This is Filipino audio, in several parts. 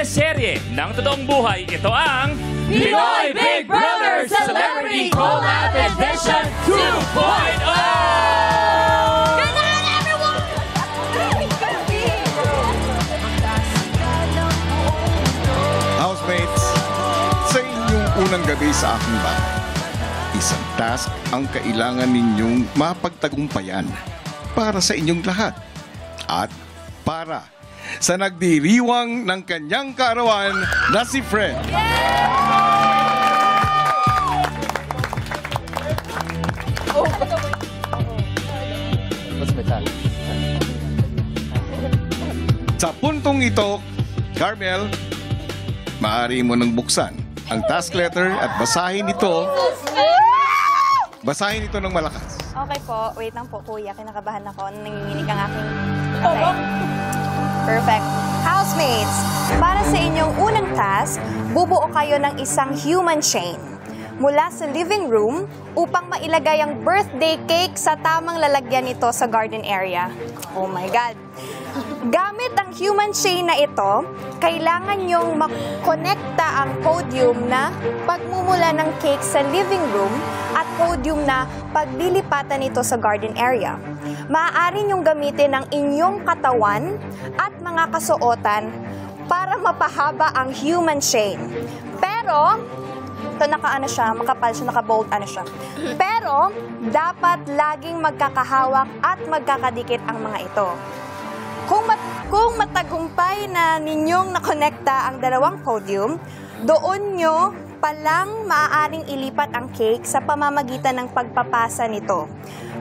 teleserye ng totoong buhay. Ito ang Pinoy Big Brother Celebrity Collab Edition 2.0! Good night, everyone! Housemates, sa inyong unang gabi sa aking bahay, isang task ang kailangan ninyong mapagtagumpayan para sa inyong lahat at para sa nagdiriwang ng kanyang kaarawan na si Fred. Sa puntong ito, Carmel, maaari mo nang buksan ang task letter at basahin ito ng malakas. Okay po, wait lang po kuya, kinakabahan ako, nanginginig ang aking... Okay. Perfect. Housemates, para sa inyong unang task, bubuo kayo ng isang human chain mula sa living room upang mailagay ang birthday cake sa tamang lalagyan nito sa garden area. Oh my God! Gamit ang human chain na ito, kailangan nyong makonekta ang podium na pagmumula ng cake sa living room at podium na paglilipatan nito sa garden area. Maaari nyong gamitin ang inyong katawan at mga kasuotan para mapahaba ang human chain. Pero, ito nakaano siya, makapal siya, nakabolt ano siya. Pero, dapat laging magkakahawak at magkakadikit ang mga ito. Kung matagumpay na ninyong nakonekta ang dalawang podium, doon nyo palang maaaring ilipat ang cake sa pamamagitan ng pagpapasa nito.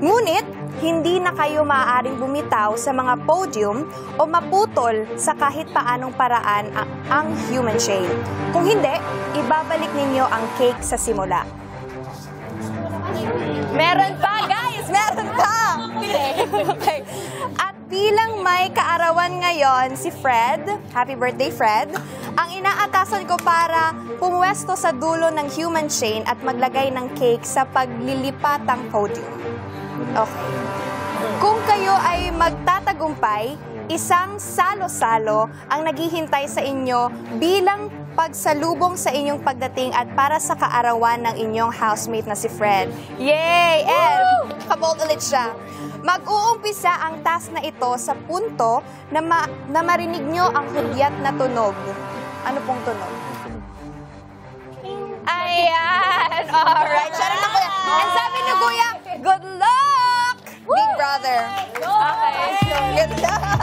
Ngunit, hindi na kayo maaaring bumitaw sa mga podium o maputol sa kahit paanong paraan ang human chain. Kung hindi, ibabalik ninyo ang cake sa simula. Meron pa, guys! Meron pa! Okay. At bilang may kaarawan ngayon si Fred, happy birthday Fred, ang inaatasan ko para pumuwesto sa dulo ng human chain at maglagay ng cake sa paglilipatang podium. Okay. Kung kayo ay magtatagumpay, isang salo-salo ang naghihintay sa inyo bilang pagsalubong sa inyong pagdating at para sa kaarawan ng inyong housemate na si Fred. Yay! And kabold ulit siya. Mag-uumpisa ang task na ito sa punto na, marinig nyo ang hudyat na tunog. Ano pong tunog? Ayan! Alright. Siya na kuya. And sabi ni kuya, good luck! Big brother. Okay. Good luck!